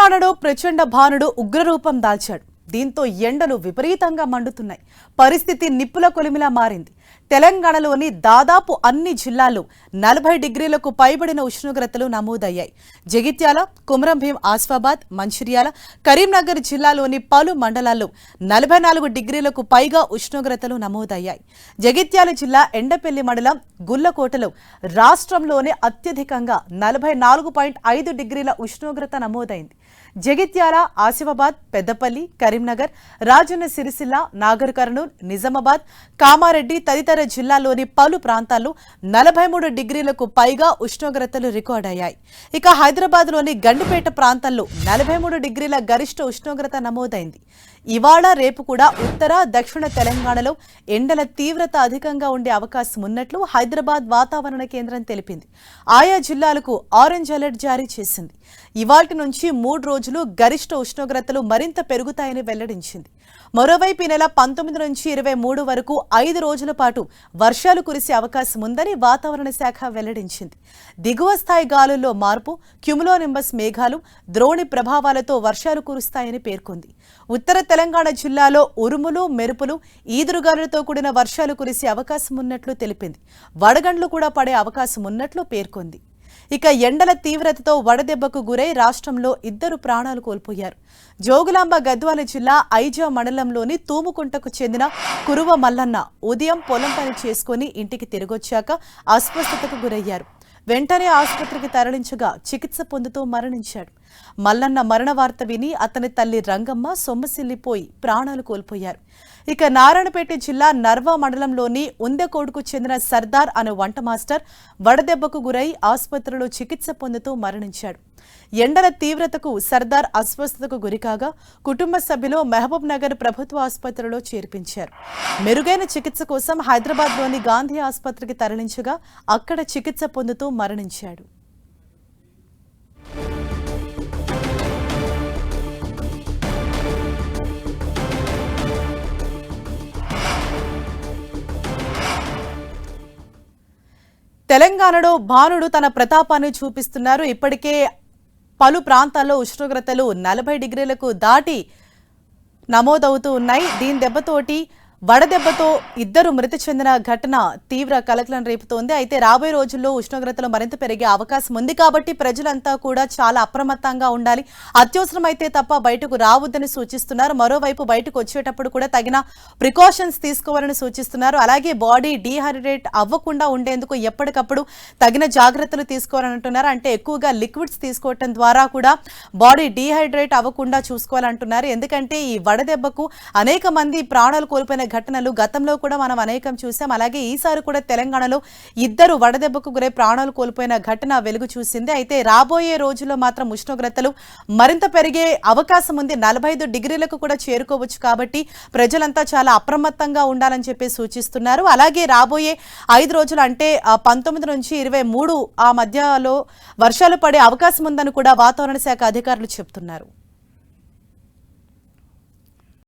తెలంగాణలో ప్రచండ భానుడు ఉగ్రరూపం దాల్చాడు. దీంతో ఎండలు విపరీతంగా మండుతున్నాయి. పరిస్థితి నిప్పుల కొలిమిలా మారింది. తెలంగాణలోని దాదాపు అన్ని జిల్లాల్లో 40 డిగ్రీలకు పైబడిన ఉష్ణోగ్రతలు నమోదయ్యాయి. జగిత్యాల, కుమ్రంభీం, ఆసిఫాబాద్, మంచిర్యాల, కరీంనగర్ జిల్లాలోని పలు మండలాల్లో 44 డిగ్రీలకు పైగా ఉష్ణోగ్రతలు నమోదయ్యాయి. జగిత్యాల జిల్లా ఎండపల్లి మండలం గుల్లకోటలో రాష్ట్రంలోనే అత్యధికంగా 44.5 డిగ్రీల ఉష్ణోగ్రత నమోదైంది. జగిత్యాల, ఆసిఫాబాద్, పెద్దపల్లి, కరీంనగర్, రాజన్న సిరిసిల్ల, నాగర్ కర్నూల్, నిజామాబాద్, కామారెడ్డి తదితర జిల్లాల్లోని పలు ప్రాంతాల్లో 43 డిగ్రీలకు పైగా ఉష్ణోగ్రతలు రికార్డయ్యాయి. ఇక హైదరాబాద్లోని గండిపేట ప్రాంతంలో 43 డిగ్రీల గరిష్ట ఉష్ణోగ్రత నమోదైంది. ఇవాళ రేపు కూడా ఉత్తర, దక్షిణ తెలంగాణలో ఎండల తీవ్రత అధికంగా ఉండే అవకాశం ఉన్నట్లు హైదరాబాద్ వాతావరణ కేంద్రం తెలిపింది. ఆయా జిల్లాలకు ఆరెంజ్ అలర్ట్ జారీ చేసింది. ఇవాల్టి నుంచి 3 రోజులు గరిష్ట ఉష్ణోగ్రతలు మరింత పెరుగుతాయని వెల్లడించింది. మరోవైపు ఈ నెల 19 నుంచి 23 వరకు 5 రోజుల పాటు వర్షాలు కురిసే అవకాశం ఉందని వాతావరణ శాఖ వెల్లడించింది. దిగువ స్థాయి గాలుల్లో మార్పు, క్యుములోనింబస్ మేఘాలు, ద్రోణి ప్రభావాలతో వర్షాలు కురుస్తాయని పేర్కొంది. ఉత్తర తెలంగాణ జిల్లాలో ఉరుములు, మెరుపులు, ఈదురుగాలులతో కూడిన వర్షాలు కురిసే అవకాశం ఉన్నట్లు తెలిపింది. వడగండ్లు కూడా పడే అవకాశం ఉన్నట్లు పేర్కొంది. ఇక ఎండల తీవ్రతతో వడదెబ్బకు గురై రాష్ట్రంలో 2 ప్రాణాలు కోల్పోయారు. జోగులాంబ గద్వాల జిల్లా ఐజా మండలంలోని తూముకుంటకు చెందిన కురువ మల్లన్న ఉదయం పొలం పని చేసుకుని ఇంటికి తిరిగొచ్చాక అస్వస్థతకు గురయ్యారు. వెంటనే ఆసుపత్రికి తరలించగా చికిత్స పొందుతూ మరణించాడు. మల్లన్న మరణ వార్త విని అతని తల్లి రంగమ్మ సొమ్మసిల్లిపోయి ప్రాణాలు కోల్పోయారు. ఇక నారాయణపేట జిల్లా నర్వా మండలంలోని ఉందెకోడుకు చెందిన సర్దార్ అనే వంట మాస్టర్ వడదెబ్బకు గురై ఆసుపత్రిలో చికిత్స పొందుతూ మరణించాడు. ఎండల తీవ్రతకు సర్దార్ అస్వస్థతకు గురికాగా కుటుంబ సభ్యులు మహబూబ్ నగర్ ప్రభుత్వ ఆసుపత్రిలో చేర్పించారు. మెరుగైన చికిత్స కోసం హైదరాబాద్లోని గాంధీ ఆసుపత్రికి తరలించగా అక్కడ చికిత్స పొందుతూ మరణించాడు. తెలంగాణలో భానుడు తన ప్రతాపాన్ని చూపిస్తున్నారు. ఇప్పటికే పలు ప్రాంతాల్లో ఉష్ణోగ్రతలు 40 డిగ్రీలకు దాటి నమోదవుతూ ఉన్నాయి. దీని దెబ్బతోటి వడదెబ్బతో 2 మృతి చెందిన ఘటన తీవ్ర కలకలం రేపుతోంది. అయితే రాబోయే రోజుల్లో ఉష్ణోగ్రతలు మరింత పెరిగే అవకాశం ఉంది కాబట్టి ప్రజలంతా కూడా చాలా అప్రమత్తంగా ఉండాలి. అత్యవసరమైతే తప్ప బయటకు రావద్దని సూచిస్తున్నారు. మరోవైపు బయటకు వచ్చేటప్పుడు కూడా తగిన ప్రికాషన్స్ తీసుకోవాలని సూచిస్తున్నారు. అలాగే బాడీ డీహైడ్రేట్ అవ్వకుండా ఉండేందుకు ఎప్పటికప్పుడు తగిన జాగ్రత్తలు తీసుకోవాలని అంటున్నారు. అంటే ఎక్కువగా లిక్విడ్స్ తీసుకోవటం ద్వారా కూడా బాడీ డీహైడ్రేట్ అవ్వకుండా చూసుకోవాలంటున్నారు. ఎందుకంటే ఈ వడదెబ్బకు అనేక మంది ప్రాణాలు కోల్పోయిన ఘటనలు గతంలో కూడా మనం అనేకం చూసాం. అలాగే ఈసారి కూడా తెలంగాణలో 2 వడదెబ్బకు గురై ప్రాణాలు కోల్పోయిన ఘటన వెలుగు చూసింది. అయితే రాబోయే రోజుల్లో మాత్రం ఉష్ణోగ్రతలు మరింత పెరిగే అవకాశం ఉంది. 45 డిగ్రీలకు కూడా చేరుకోవచ్చు. కాబట్టి ప్రజలంతా చాలా అప్రమత్తంగా ఉండాలని చెప్పి సూచిస్తున్నారు. అలాగే రాబోయే 5 రోజులు అంటే 19 నుంచి 23 ఆ మధ్యలో వర్షాలు పడే అవకాశం ఉందని కూడా వాతావరణ శాఖ అధికారులు చెబుతున్నారు.